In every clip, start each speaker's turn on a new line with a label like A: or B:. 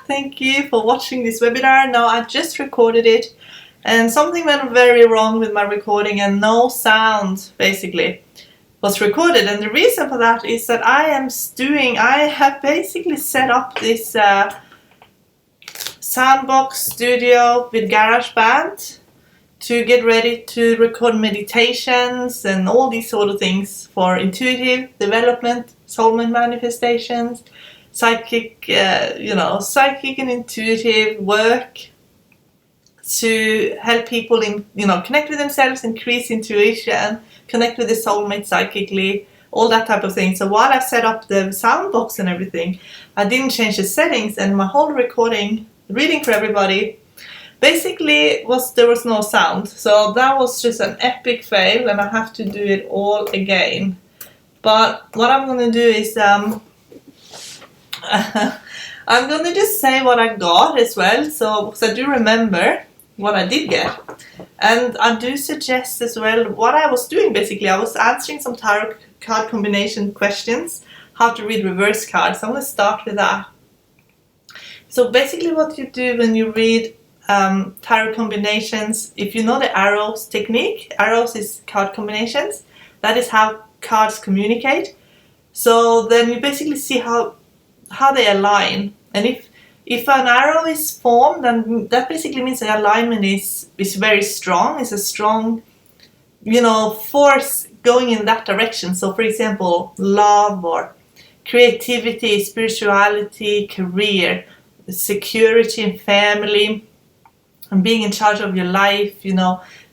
A: thank you for watching this webinar. Now I just recorded it and something went very wrong with my recording and no sound basically was recorded, and the reason for that is that I have basically set up this soundbox studio with GarageBand to get ready to record meditations and all these sort of things for intuitive development, soulmate manifestations, psychic and intuitive work to help people connect with themselves, increase intuition, connect with the soulmate psychically, all that type of thing. So while I set up the sound box and everything, I didn't change the settings, and my whole recording, reading for everybody, basically there was no sound. So that was just an epic fail, and I have to do it all again. But what I'm going to do is I'm going to just say what I got as well, so because I do remember what I did get. And I do suggest as well what I was doing. Basically, I was answering some tarot card combination questions, how to read reverse cards. I'm going to start with that. So basically what you do when you read tarot combinations, if you know the arrows technique, arrows is card combinations, that is how cards communicate. So then you basically see how they align, and if an arrow is formed, then that basically means the alignment is very strong. It's a strong force going in that direction. So for example, love or creativity, spirituality, career, security and family, and being in charge of your life,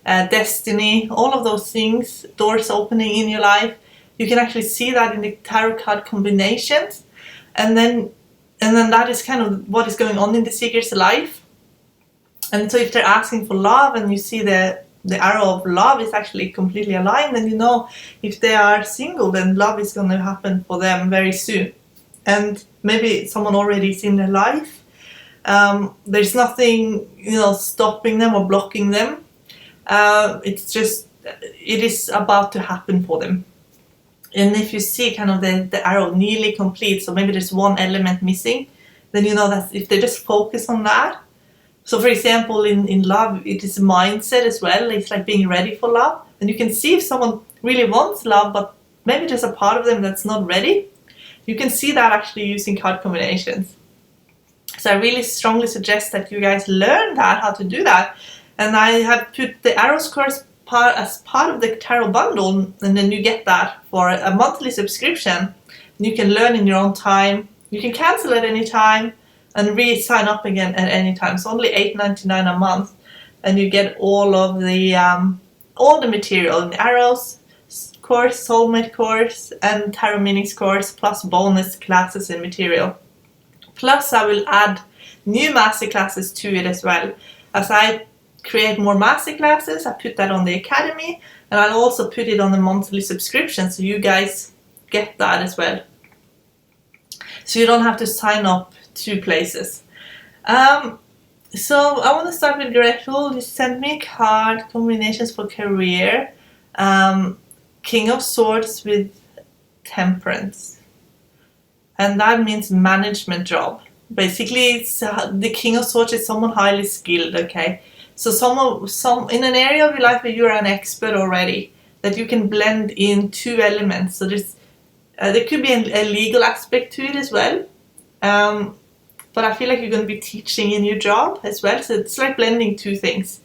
A: destiny, all of those things, doors opening in your life. You can actually see that in the tarot card combinations. And then that is kind of what is going on in the seeker's life. And so if they're asking for love and you see the arrow of love is actually completely aligned, then if they are single, then love is going to happen for them very soon. And maybe someone already is in their life. There's nothing stopping them or blocking them. It is about to happen for them. And if you see kind of the arrow nearly complete, so maybe there's one element missing, then you know that if they just focus on that. So for example, in love, it is mindset as well. It's like being ready for love. And you can see if someone really wants love, but maybe there's a part of them that's not ready. You can see that actually using card combinations. So I really strongly suggest that you guys learn how to do that. And I have put the arrows course as part of the tarot bundle, and then you get that for a monthly subscription. You can learn in your own time. You can cancel at any time and re-sign up again at any time. It's only $8.99 a month, and you get all of the material in the arrows course, soulmate course, and tarot meanings course, plus bonus classes and material. Plus I will add new masterclasses to it as well. As I create more masterclasses, I put that on the academy, and I'll also put it on the monthly subscription, so you guys get that as well. So you don't have to sign up 2 places. So I want to start with Gretel. You sent me card combinations for career. King of Swords with Temperance. And that means management job. Basically, it's, the King of Swords is someone highly skilled, okay? So some in an area of your life where you're an expert already, that you can blend in 2 elements. So there could be a legal aspect to it as well. But I feel like you're going to be teaching in your job as well. So it's like blending 2 things.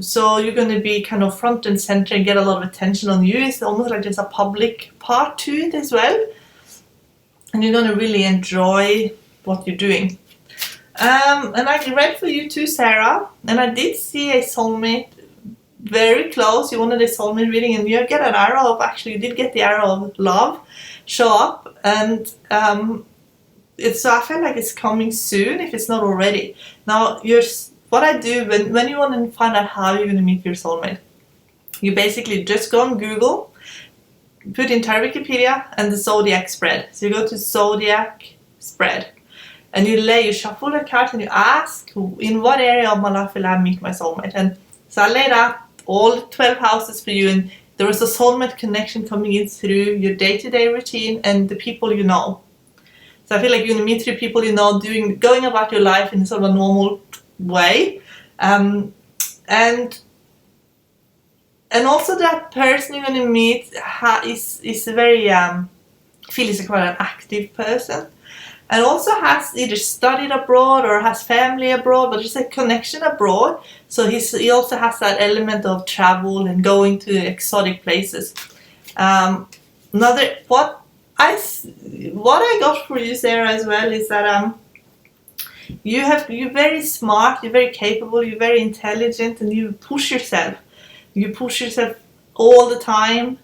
A: So you're going to be kind of front and center and get a lot of attention on you. It's almost like there's a public part to it as well. And you're going to really enjoy what you're doing. And I read for you too, Sarah, and I did see a soulmate very close. You wanted a soulmate reading, and you get an arrow of, actually you did get the arrow of love show up, and so I feel like it's coming soon if it's not already. Now what I do when you want to find out how you're going to meet your soulmate, you basically just go on Google, put in tarot Wikipedia and the zodiac spread. So you go to zodiac spread. And you shuffle the cards and you ask, in what area of my life will I meet my soulmate? And so I laid out all 12 houses for you, and there was a soulmate connection coming in through your day-to-day routine and the people you know. So I feel like you meet three people, going about your life in sort of a normal way. And also that person you're going to meet is very, feels like quite an active person. And also has either studied abroad or has family abroad, but there's a connection abroad. So he also has that element of travel and going to exotic places. What I got for you, Sarah, as well is that you're very smart, you're very capable, you're very intelligent, and you push yourself. You push yourself all the time,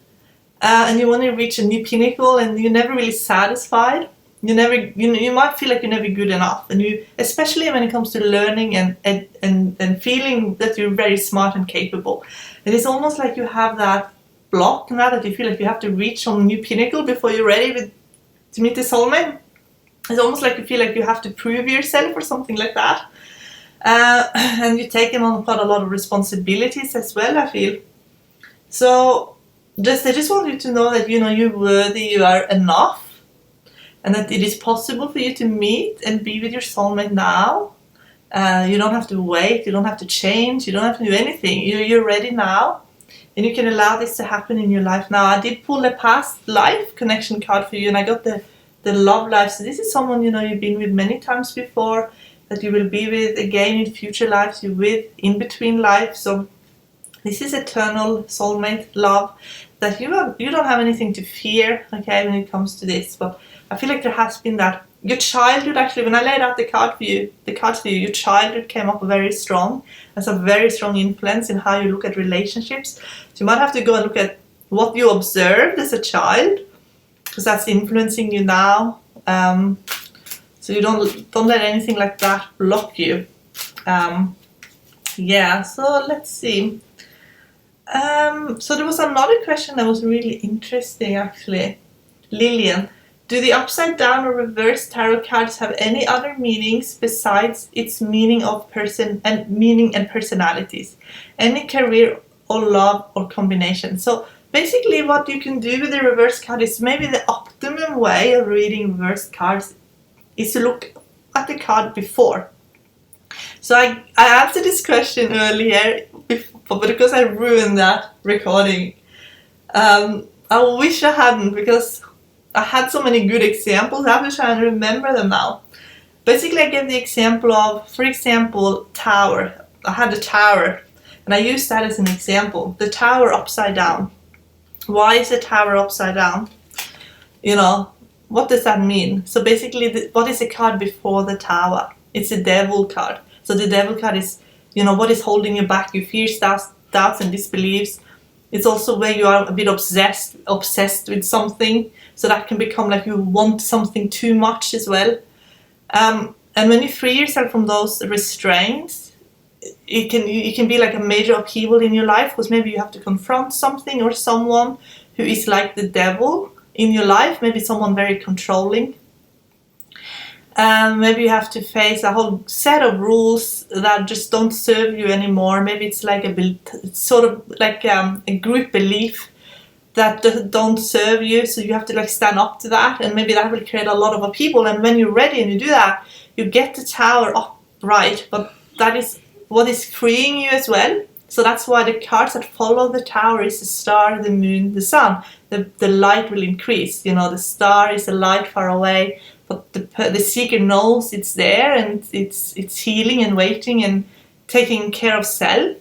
A: and you want to reach a new pinnacle, and you're never really satisfied. You might feel like you're never good enough, and especially when it comes to learning and feeling that you're very smart and capable. And it's almost like you have that block now, that you feel like you have to reach some new pinnacle before you're ready to meet the soulmate. It's almost like you feel like you have to prove yourself or something like that. And you're taking on quite a lot of responsibilities as well, I feel. So I just want you to know that you're worthy, you are enough, and that it is possible for you to meet and be with your soulmate now. You don't have to wait, you don't have to change, you don't have to do anything. You're ready now, and you can allow this to happen in your life now. I did pull a past life connection card for you, and I got the love life. So this is someone you've been with many times before, that you will be with again in future lives, you're with in between lives. So this is eternal soulmate love, that you don't have anything to fear, okay, when it comes to this. But I feel like there has been that, your childhood, actually, when I laid out the cards for you, your childhood came up very strong, as a very strong influence in how you look at relationships. So you might have to go and look at what you observed as a child, because that's influencing you now. So you don't let anything like that block you. So let's see. So there was another question that was really interesting, actually. Lillian, do the upside down or reverse tarot cards have any other meanings besides its meaning of person and meaning and personalities? Any career or love or combination? So basically what you can do with the reverse card is, maybe the optimum way of reading reverse cards is to look at the card before. So I answered this question earlier, but because I ruined that recording, I wish I hadn't, because I had so many good examples. I wish I remember them now. Basically, I gave the example of, for example, tower. I had a tower, and I used that as an example. The tower upside down. Why is the tower upside down? What does that mean? So basically, what is the card before the tower? It's a devil card. So the devil card is, what is holding you back, your fears, doubts and disbeliefs. It's also where you are a bit obsessed with something. So that can become like you want something too much as well. And when you free yourself from those restraints, it can be like a major upheaval in your life, because maybe you have to confront something or someone who is like the devil in your life, maybe someone very controlling. Maybe you have to face a whole set of rules that just don't serve you anymore. Maybe it's like a group belief that don't serve you, so you have to stand up to that, and maybe that will create a lot of upheaval. And when you're ready and you do that, you get the tower upright, but that is what is freeing you as well. So that's why the cards that follow the tower is the star, the moon, the sun. The light will increase. The star is a light far away, but the seeker knows it's there, and it's healing and waiting and taking care of self.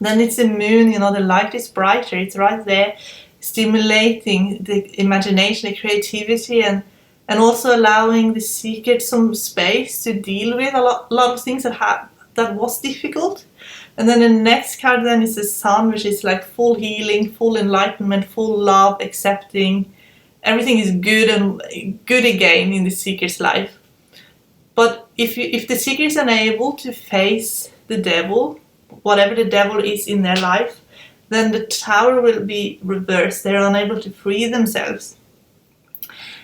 A: Then it's the moon, the light is brighter, it's right there, stimulating the imagination, the creativity, and also allowing the seeker some space to deal with a lot of things that was difficult. And then the next card then is the sun, which is like full healing, full enlightenment, full love, accepting. Everything is good and good again in the seeker's life. But if the seeker is unable to face the devil, whatever the devil is in their life, then the tower will be reversed. They're unable to free themselves.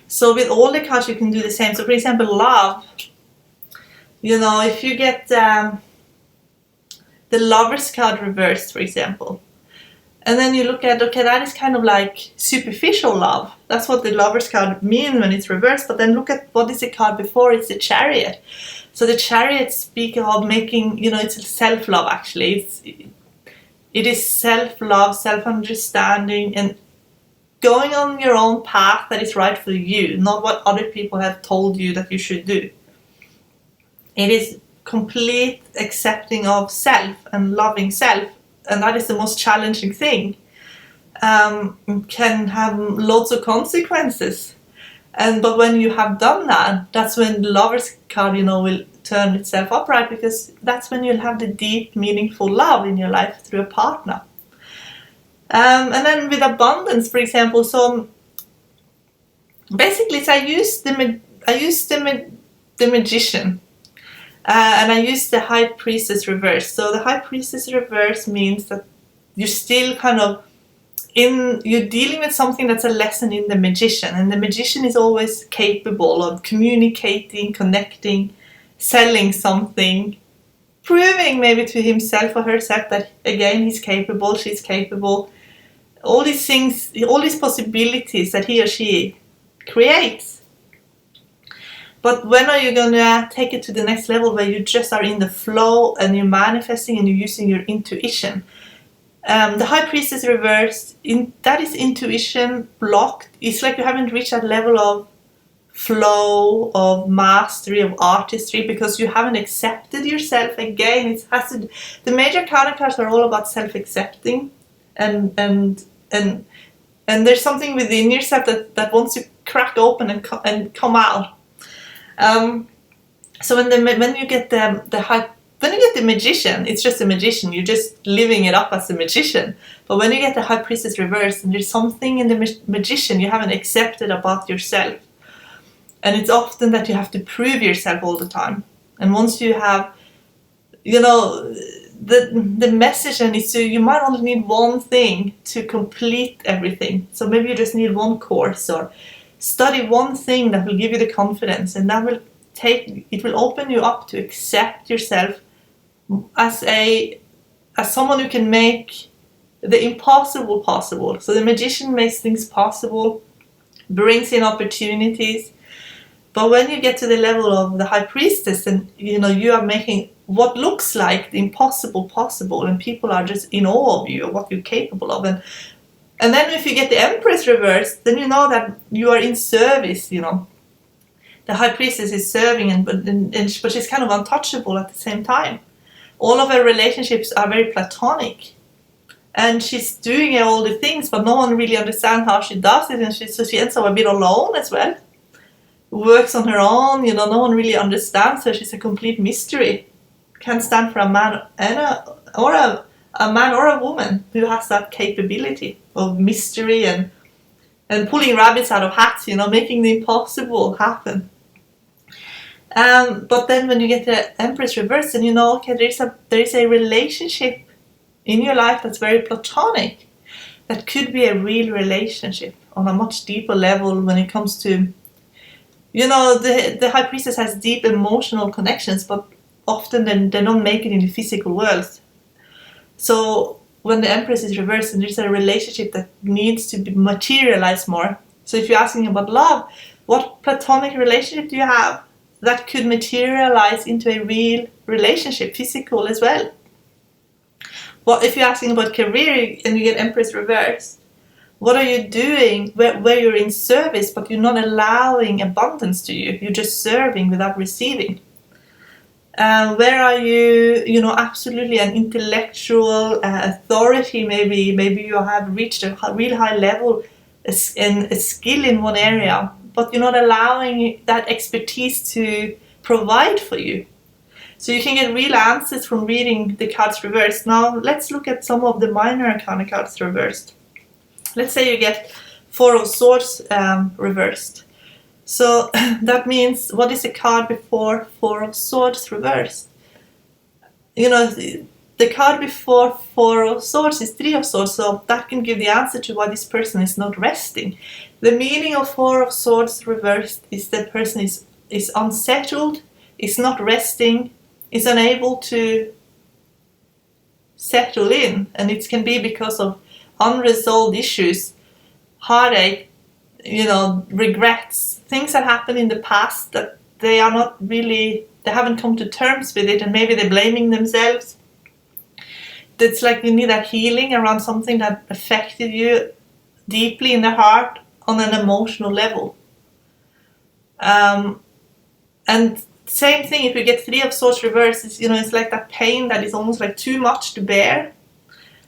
A: So with all the cards you can do the same. So for example, love, if you get the Lover's card reversed, for example, And then you look at, okay, that is kind of like superficial love. That's what the Lovers card means when it's reversed. But then look at what is the card before. It's the Chariot. So the Chariot speaks of making, it's self-love actually. It is self-love, self-understanding, and going on your own path that is right for you, not what other people have told you that you should do. It is complete accepting of self and loving self, and that is the most challenging thing. Can have lots of consequences, but when you have done that, that's when the Lovers card, will turn itself upright, because that's when you'll have the deep, meaningful love in your life through a partner. And then with abundance, for example, so basically, I use the Magician. And I use the High Priestess reverse. So the High Priestess reverse means that you're still kind of you're dealing with something that's a lesson in the Magician. And the Magician is always capable of communicating, connecting, selling something, proving maybe to himself or herself that, again, he's capable, she's capable. All these things, all these possibilities that he or she creates. But when are you going to take it to the next level where you just are in the flow and you're manifesting and you're using your intuition? The High Priestess reversed, that is intuition blocked. It's like you haven't reached that level of flow, of mastery, of artistry, because you haven't accepted yourself. Again, the major cards are all about self-accepting, and there's something within yourself that wants to crack open and come out. So when you get the Magician, it's just a magician. You're just living it up as a magician. But when you get the High Priestess reverse, and there's something in the Magician you haven't accepted about yourself, and it's often that you have to prove yourself all the time. And once you have, the message, and it's you might only need one thing to complete everything. So maybe you just need one course or study one thing that will give you the confidence, and that will open you up to accept yourself as someone who can make the impossible possible. So the Magician makes things possible, brings in opportunities. But when you get to the level of the High Priestess, and you are making what looks like the impossible possible, and people are just in awe of you, of what you're capable of. And then if you get the Empress reversed, then you know that you are in service. The High Priestess is serving, but she's kind of untouchable at the same time. All of her relationships are very platonic, and she's doing all the things, but no one really understands how she does it, and so she ends up a bit alone as well. Works on her own, no one really understands her. She's a complete mystery. Can't stand for a man or a woman who has that capability of mystery and pulling rabbits out of hats, making the impossible happen. But then when you get the Empress reverse, then okay, there is a relationship in your life that's very platonic. That could be a real relationship on a much deeper level when it comes to, the High Priestess has deep emotional connections, but often they don't make it in the physical world. So when the Empress is reversed, and there's a relationship that needs to be materialized more. So if you're asking about love, what platonic relationship do you have that could materialize into a real relationship, physical as well? Well, if you're asking about career and you get Empress reversed, what are you doing where you're in service, but you're not allowing abundance to you? You're just serving without receiving. Where are you, absolutely an intellectual authority, maybe you have reached a real high level and a skill in one area, but you're not allowing that expertise to provide for you. So you can get real answers from reading the cards reversed. Now let's look at some of the minor arcana cards reversed. Let's say you get Four of Swords reversed. So that means, what is a card before Four of Swords reversed? The card before Four of Swords is Three of Swords, so that can give the answer to why this person is not resting. The meaning of Four of Swords reversed is that person is unsettled, is not resting, is unable to settle in, and it can be because of unresolved issues, heartache, regrets, things that happened in the past that they haven't come to terms with it, and maybe they're blaming themselves. It's like you need that healing around something that affected you deeply in the heart on an emotional level. And same thing, if you get Three of Swords reversed, it's like that pain that is almost like too much to bear.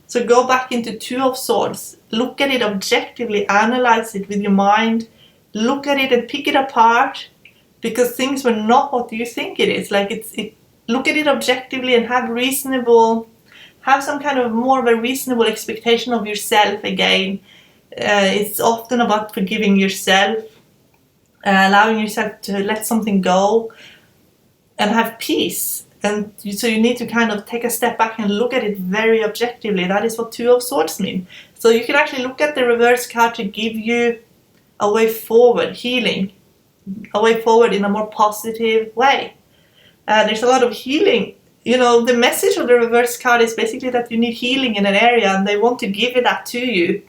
A: So go back into Two of Swords, look at it objectively, analyze it with your mind, look at it and pick it apart, because things were not what you think it is. Look at it objectively and have some kind of more of a reasonable expectation of yourself again. It's often about forgiving yourself, allowing yourself to let something go and have peace. And so you need to kind of take a step back and look at it very objectively. That is what Two of Swords mean. So you can actually look at the reverse card to give you a way forward, healing, a way forward in a more positive way. There's a lot of healing. The message of the reverse card is basically that you need healing in an area, and they want to give that to you.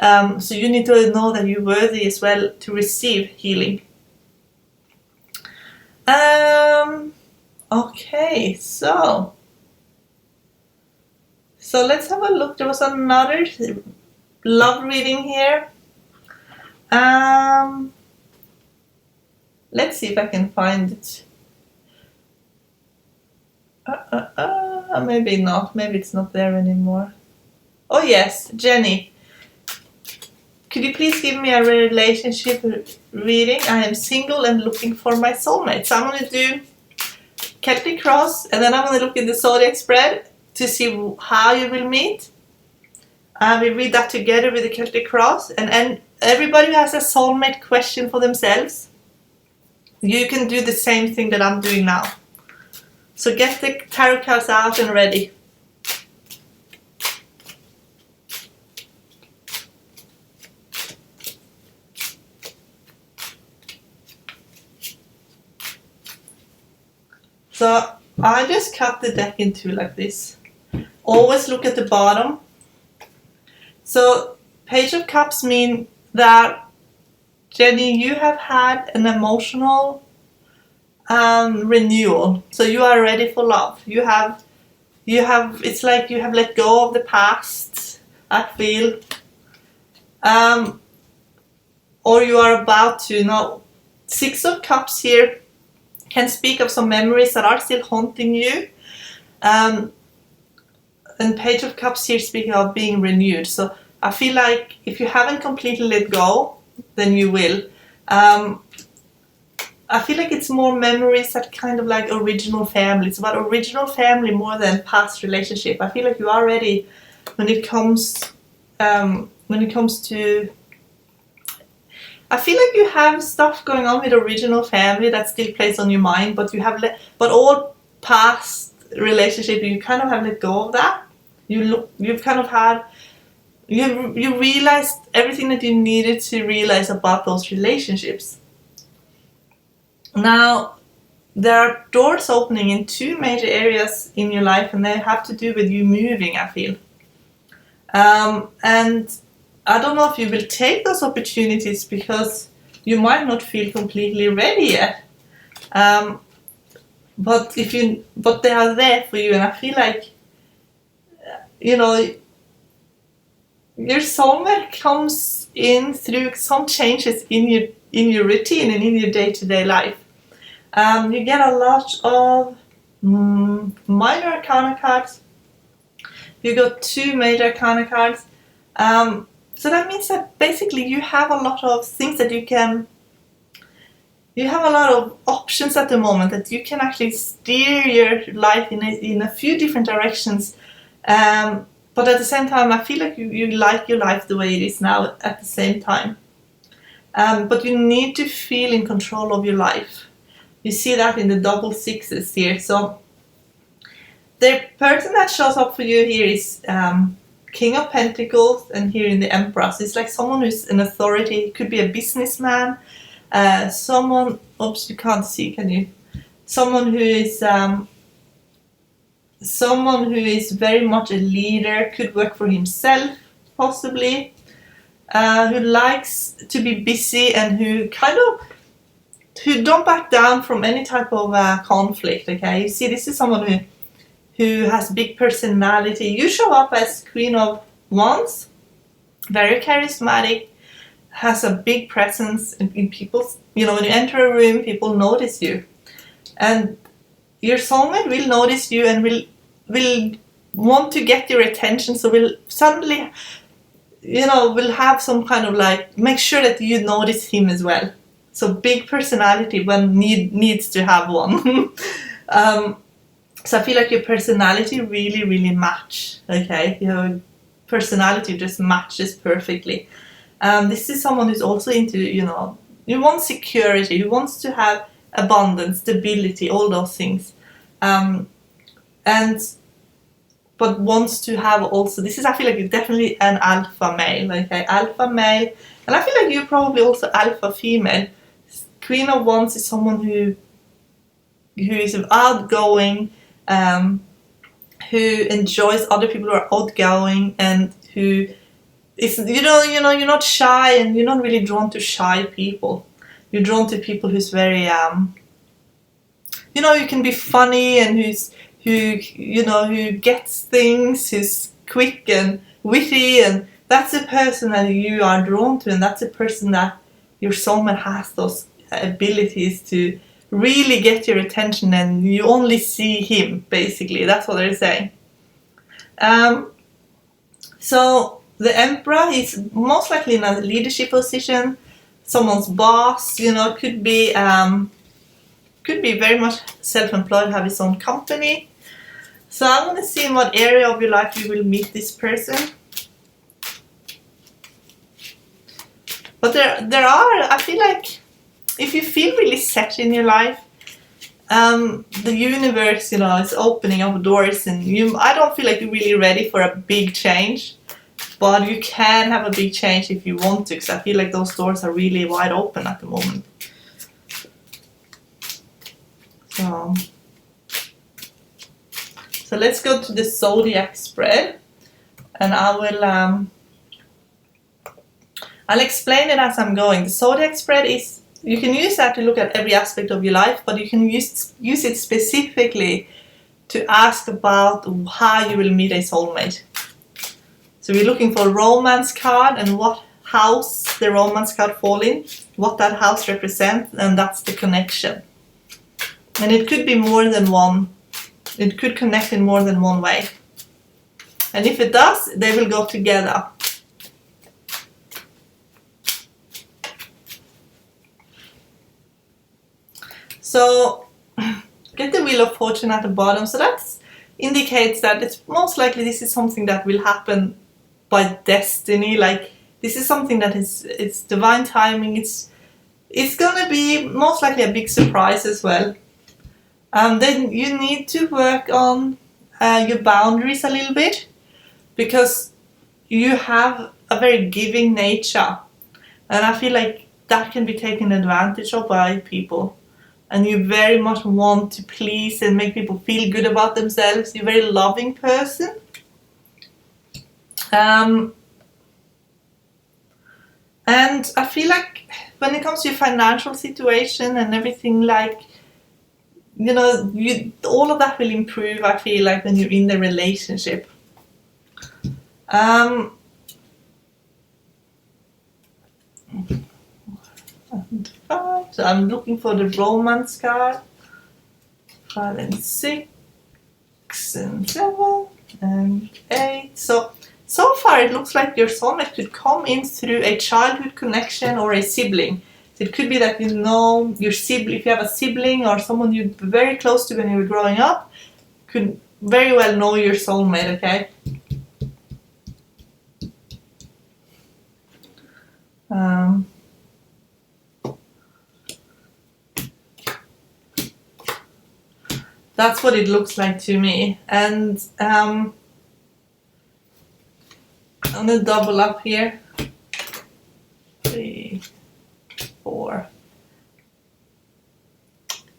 A: So you need to know that you're worthy as well to receive healing. Okay, so let's have a look. There was another love reading here. Let's see if I can find it. Maybe not. Maybe it's not there anymore. Oh yes, Jenny. Could you please give me a relationship reading? I am single and looking for my soulmate. So I'm going to do Celtic Cross, and then I'm going to look in the zodiac spread to see how you will meet. We read that together with the Celtic Cross, and everybody who has a soulmate question for themselves, you can do the same thing that I'm doing now. So get the tarot cards out and ready. So I just cut the deck in two like this. Always look at the bottom. So Page of Cups mean that, Jenny, you have had an emotional renewal. So you are ready for love. It's like you have let go of the past, I feel. Or you are about to. Now, Six of Cups here can speak of some memories that are still haunting you. And Page of Cups here speaking of being renewed. So I feel like if you haven't completely let go, then you will. I feel like it's more memories that kind of like original family. It's about original family more than past relationship. I feel like you are ready when it comes to. I feel like you have stuff going on with original family that still plays on your mind, but but all past relationship, you kind of have let go of that. You've kind of had. You realized everything that you needed to realize about those relationships. Now, there are doors opening in two major areas in your life, and they have to do with you moving, I feel. And I don't know if you will take those opportunities because you might not feel completely ready yet. But they are there for you, and I feel like, your soulmate comes in through some changes in your routine and in your day-to-day life. You get a lot of minor arcana cards. You got two major arcana cards. So that means that basically you have a lot of things that you have a lot of options at the moment that you can actually steer your life in a few different directions. But at the same time, I feel like you like your life the way it is now at the same time. But you need to feel in control of your life. You see that in the double sixes here. So the person that shows up for you here is King of Pentacles, and here in the Empress. It's like someone who's an authority. It could be a businessman. Someone, oops, you can't see, can you? Someone who is very much a leader, could work for himself. possibly, who likes to be busy and who don't back down from any type of conflict. Okay, you see, this is someone who has big personality. You show up as Queen of Wands, very charismatic, has a big presence in people's, when you enter a room, people notice you. And your soulmate will notice you and will want to get your attention, so will suddenly, will have some kind of make sure that you notice him as well. So big personality when needs to have one. So I feel like your personality really, really match, okay? Your personality just matches perfectly. This is someone who's also into, you want security, who wants to have abundance, stability, all those things. But wants to have also, this is, I feel like, definitely an alpha male, okay? Alpha male, and I feel like you're probably also alpha female. Queen of Wands is someone who is outgoing, who enjoys other people who are outgoing, and who is, you're not shy, and you're not really drawn to shy people. You're drawn to people who's very, you can be funny, and who gets things, who's quick and witty, and that's a person that you are drawn to, and that's a person that your soulmate has those abilities to really get your attention, and you only see him, basically. That's what they're saying. So the Emperor is most likely in a leadership position, someone's boss, could be very much self-employed, have his own company. So I want to see in what area of your life you will meet this person. But there are, I feel like, if you feel really set in your life, the universe, is opening up doors, and I don't feel like you're really ready for a big change, but you can have a big change if you want to, because I feel like those doors are really wide open at the moment. So let's go to the zodiac spread, and I'll explain it as I'm going. The zodiac spread is, you can use that to look at every aspect of your life, but you can use it specifically to ask about how you will meet a soulmate. So we're looking for a romance card, and what house the romance card fall in, what that house represents, and that's the connection. And it could be more than one. It could connect in more than one way. And if it does, they will go together. So get the Wheel of Fortune at the bottom. So that indicates that it's most likely this is something that will happen by destiny. Like, this is something that it's divine timing. It's gonna be most likely a big surprise as well. Then you need to work on your boundaries a little bit, because you have a very giving nature, and I feel like that can be taken advantage of by people. And you very much want to please and make people feel good about themselves. You're a very loving person. And I feel like when it comes to your financial situation and everything, like, all of that will improve, I feel like, when you're in the relationship. And 5. So I'm looking for the romance card. 5 and 6 and 7 and 8. So far it looks like your soulmate could come in through a childhood connection or a sibling. So it could be that your sibling, if you have a sibling or someone you're very close to when you were growing up, could very well know your soulmate, okay? That's what it looks like to me. And I'm gonna double up here. 3, 4.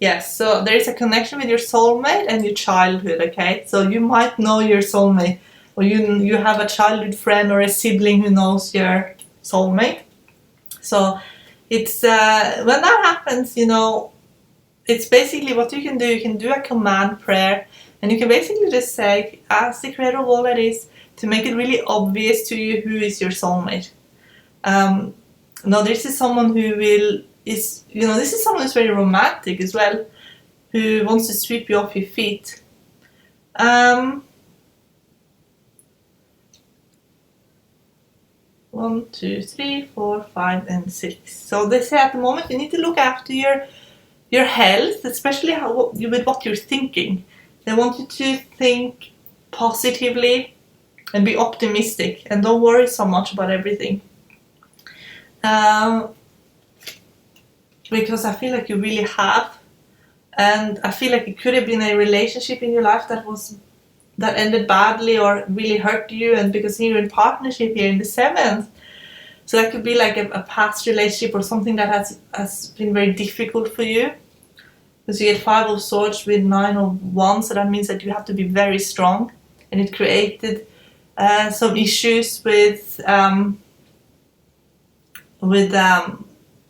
A: Yes, so there is a connection with your soulmate and your childhood, okay? So you might know your soulmate or you have a childhood friend or a sibling who knows your soulmate. So it's when that happens, it's basically what you can do. You can do a command prayer, and you can basically just say, ask the creator of all that is to make it really obvious to you who is your soulmate. Now this is someone this is someone who's very romantic as well, who wants to sweep you off your feet. 1, 2, 3, 4, 5, and 6. So they say at the moment you need to look after your health, especially with what you're thinking. They want you to think positively and be optimistic, and don't worry so much about everything. Because I feel like you really have, and I feel like it could have been a relationship in your life that ended badly or really hurt you, and because you're in partnership here in the 7th, so that could be like a past relationship or something that has been very difficult for you, because you get 5 of Swords with 9 of Wands, so that means that you have to be very strong, and it created some issues with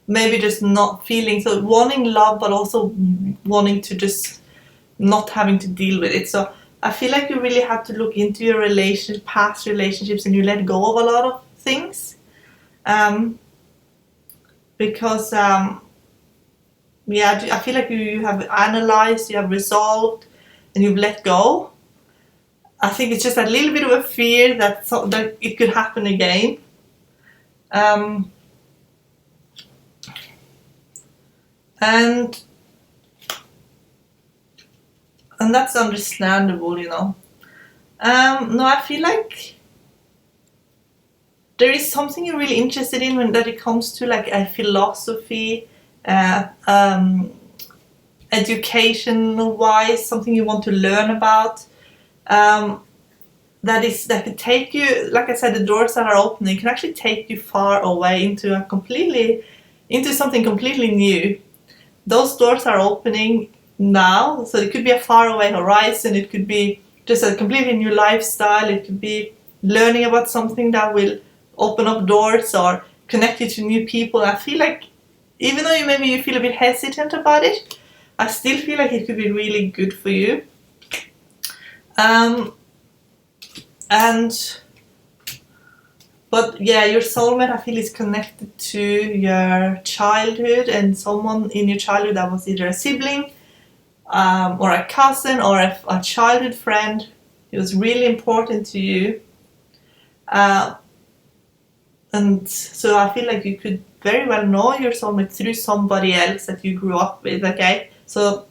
A: maybe just not feeling, so wanting love but also wanting to just not having to deal with it. So I feel like you really have to look into your past relationships, and you let go of a lot of things, because I feel like you have analyzed, you have resolved, and you've let go. I think it's just a little bit of a fear that it could happen again. And that's understandable, No, I feel like there is something you're really interested in when that it comes to like a philosophy, education-wise, something you want to learn about. That could take you, like I said, the doors that are opening can actually take you far away into something completely new. Those doors are opening now, so it could be a faraway horizon, it could be just a completely new lifestyle, it could be learning about something that will open up doors or connect you to new people. I feel like even though maybe you feel a bit hesitant about it, I still feel like it could be really good for you. But yeah, your soulmate, I feel, is connected to your childhood, and someone in your childhood that was either a sibling, or a cousin, or a childhood friend. It was really important to you. And so I feel like you could very well know your soulmate through somebody else that you grew up with, okay? So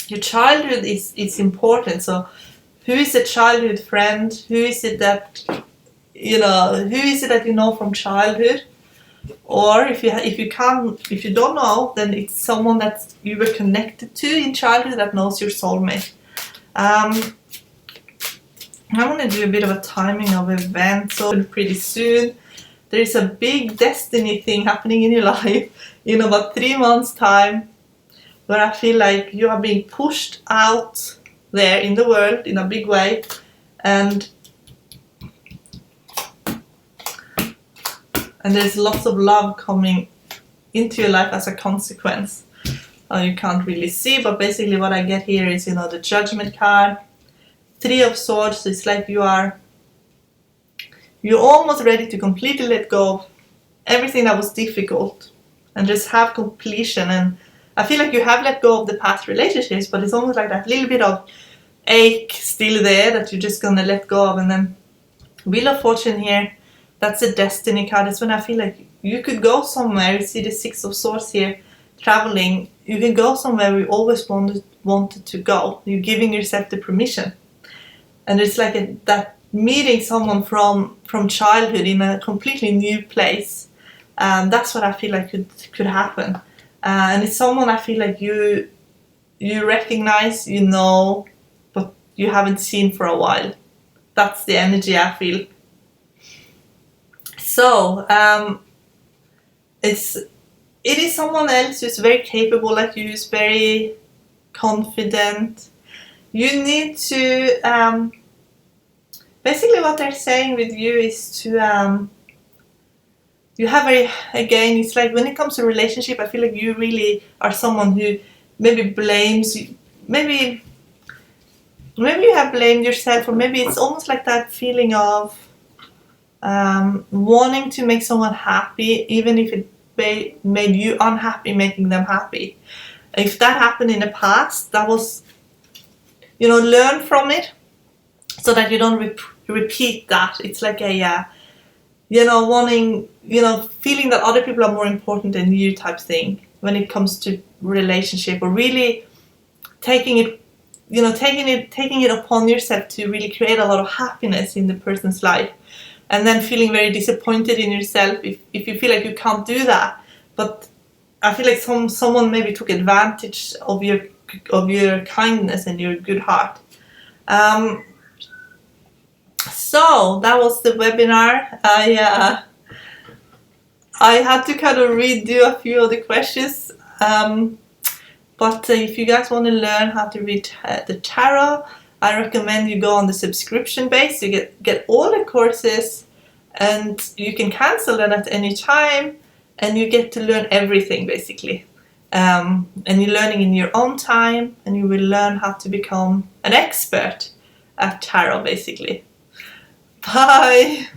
A: your childhood is important. So who is a childhood friend? Who is it that you know from childhood? Or if you don't know, then it's someone that you were connected to in childhood that knows your soulmate. I'm going to do a bit of a timing of events. So pretty soon there is a big destiny thing happening in your life in about 3 months' time, where I feel like you are being pushed out there in the world in a big way, and there's lots of love coming into your life as a consequence. You can't really see, but basically what I get here is, the Judgment card, 3 of Swords. So it's like you're almost ready to completely let go of everything that was difficult and just have completion. And I feel like you have let go of the past relationships, but it's almost like that little bit of ache still there that you're just gonna let go of. And then Wheel of Fortune here, that's a destiny card. It's when I feel like you could go somewhere. You see the 6 of Swords here, traveling. You can go somewhere you always wanted to go. You're giving yourself the permission. And it's like that meeting someone from childhood in a completely new place. That's what I feel like could happen. And it's someone I feel like you recognize, but you haven't seen for a while. That's the energy I feel. So it is someone else who's very capable, like you, who's very confident. You need to basically what they're saying with you is to you have again, it's like when it comes to relationship, I feel like you really are someone who maybe blames you, maybe you have blamed yourself, or maybe it's almost like that feeling of wanting to make someone happy even if it made you unhappy making them happy. If that happened in the past, that was, learn from it so that you don't repeat that. It's like a wanting, feeling that other people are more important than you type thing when it comes to relationship, or really taking it upon yourself to really create a lot of happiness in the person's life, and then feeling very disappointed in yourself if you feel like you can't do that. But I feel like someone maybe took advantage of your kindness and your good heart. So that was the webinar. I had to kind of redo a few of the questions, but if you guys want to learn how to read the tarot, I recommend you go on the subscription base. You get all the courses, and you can cancel them at any time, and you get to learn everything basically. And you're learning in your own time, and you will learn how to become an expert at tarot basically. Bye!